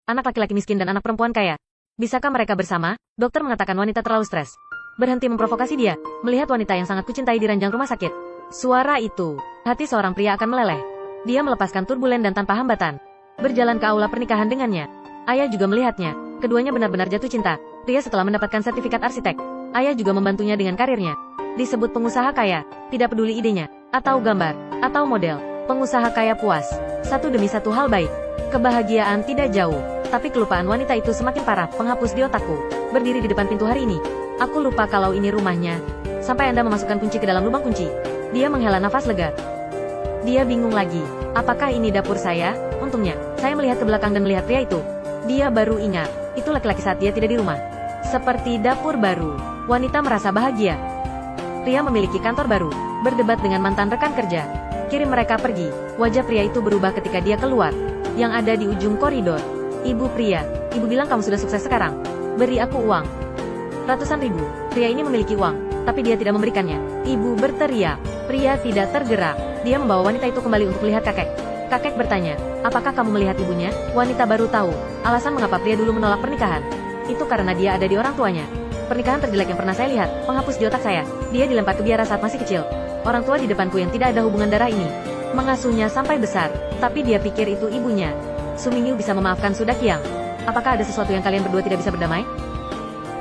anak laki-laki miskin dan anak perempuan kaya. Bisakah mereka bersama? Dokter mengatakan wanita terlalu stres. Berhenti memprovokasi dia, melihat wanita yang sangat kucintai di ranjang rumah sakit. Suara itu, hati seorang pria akan meleleh. Dia melepaskan turbulen dan tanpa hambatan. Berjalan ke aula pernikahan dengannya. Ayah juga melihatnya. Keduanya benar-benar jatuh cinta. Pria setelah mendapatkan sertifikat arsitek. Ayah juga membantunya dengan karirnya. Disebut pengusaha kaya, tidak peduli idenya, atau gambar, atau model. Pengusaha kaya puas. Satu demi satu hal baik. Kebahagiaan tidak jauh. Tapi kelupaan wanita itu semakin parah, penghapus di otakku. Berdiri di depan pintu hari ini. Aku lupa kalau ini rumahnya. Sampai Anda memasukkan kunci ke dalam lubang kunci. Dia menghela nafas lega. Dia bingung lagi. Apakah ini dapur saya? Untungnya, saya melihat ke belakang dan melihat pria itu. Dia baru ingat, itu laki-laki saat dia tidak di rumah. Seperti dapur baru. Wanita merasa bahagia. Pria memiliki kantor baru, berdebat dengan mantan rekan kerja. Kirim mereka pergi. Wajah pria itu berubah ketika dia keluar. Yang ada di ujung koridor. Ibu pria, ibu bilang kamu sudah sukses sekarang. Beri aku uang. Ratusan ribu. Pria ini memiliki uang, tapi dia tidak memberikannya. Ibu berteriak. Pria tidak tergerak. Dia membawa wanita itu kembali untuk melihat kakek. Kakek bertanya, apakah kamu melihat ibunya? Wanita baru tahu alasan mengapa pria dulu menolak pernikahan. Itu karena dia ada di orang tuanya. Pernikahan terjelek yang pernah saya lihat, penghapus di otak saya. Dia dilempar ke biara saat masih kecil. Orang tua di depanku yang tidak ada hubungan darah ini mengasuhnya sampai besar, tapi dia pikir itu ibunya. Sumingyu bisa memaafkan Suda Kiang. Apakah ada sesuatu yang kalian berdua tidak bisa berdamai?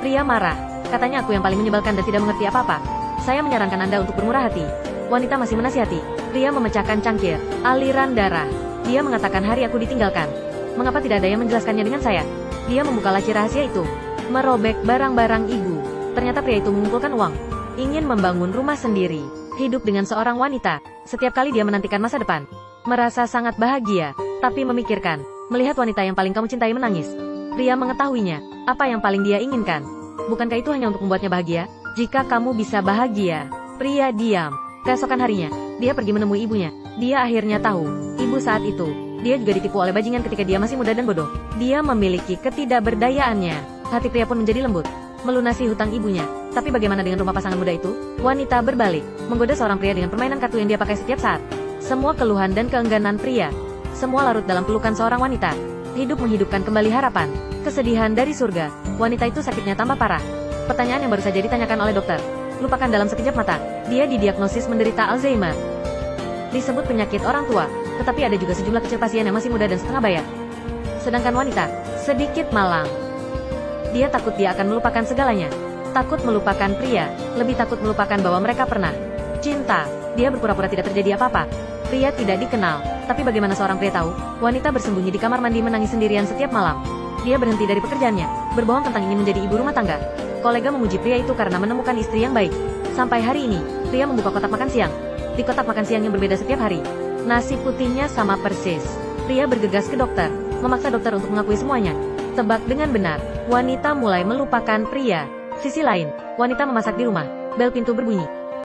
Pria marah. Katanya aku yang paling menyebalkan dan tidak mengerti apa-apa. Saya menyarankan Anda untuk bermurah hati. Wanita masih menasihati. Pria memecahkan cangkir. Aliran darah. Dia mengatakan hari aku ditinggalkan. Mengapa tidak ada yang menjelaskannya dengan saya? Dia membuka laci rahasia itu. Merobek barang-barang ibu. Ternyata pria itu mengumpulkan uang. Ingin membangun rumah sendiri. Hidup dengan seorang wanita. Setiap kali dia menantikan masa depan. Merasa sangat bahagia. Tapi memikirkan. Melihat wanita yang paling kamu cintai menangis. Pria mengetahuinya. Apa yang paling dia inginkan? Bukankah itu hanya untuk membuatnya bahagia? Jika kamu bisa bahagia. Pria diam. Keesokan harinya, dia pergi menemui ibunya. Dia akhirnya tahu. Ibu saat itu. Dia juga ditipu oleh bajingan ketika dia masih muda dan bodoh. Dia memiliki ketidakberdayaannya. Hati pria pun menjadi lembut. Melunasi hutang ibunya. Tapi bagaimana dengan rumah pasangan muda itu? Wanita berbalik. Menggoda seorang pria dengan permainan kartu yang dia pakai setiap saat. Semua keluhan dan keengganan pria. Semua larut dalam pelukan seorang wanita. Hidup menghidupkan kembali harapan. Kesedihan dari surga. Wanita itu sakitnya tambah parah. Pertanyaan yang baru saja ditanyakan oleh dokter. Lupakan dalam sekejap mata. Dia didiagnosis menderita Alzheimer. Disebut penyakit orang tua. Tetapi ada juga sejumlah kecil pasien yang masih muda dan setengah bayar. Sedangkan wanita, sedikit malang. Dia takut dia akan melupakan segalanya. Takut melupakan pria. Lebih takut melupakan bahwa mereka pernah cinta. Dia berpura-pura tidak terjadi apa-apa. Pria tidak dikenal. Tapi bagaimana seorang pria tahu? Wanita bersembunyi di kamar mandi menangis sendirian setiap malam. Dia berhenti dari pekerjaannya. Berbohong tentang ingin menjadi ibu rumah tangga. Kolega memuji pria itu karena menemukan istri yang baik. Sampai hari ini, pria membuka kotak makan siang. Di kotak makan siang yang berbeda setiap hari. Nasi putihnya sama persis. Pria bergegas ke dokter. Memaksa dokter untuk mengakui semuanya. Tebak dengan benar. Wanita mulai melupakan pria. Sisi lain, wanita memasak di rumah. Bel pintu berbunyi.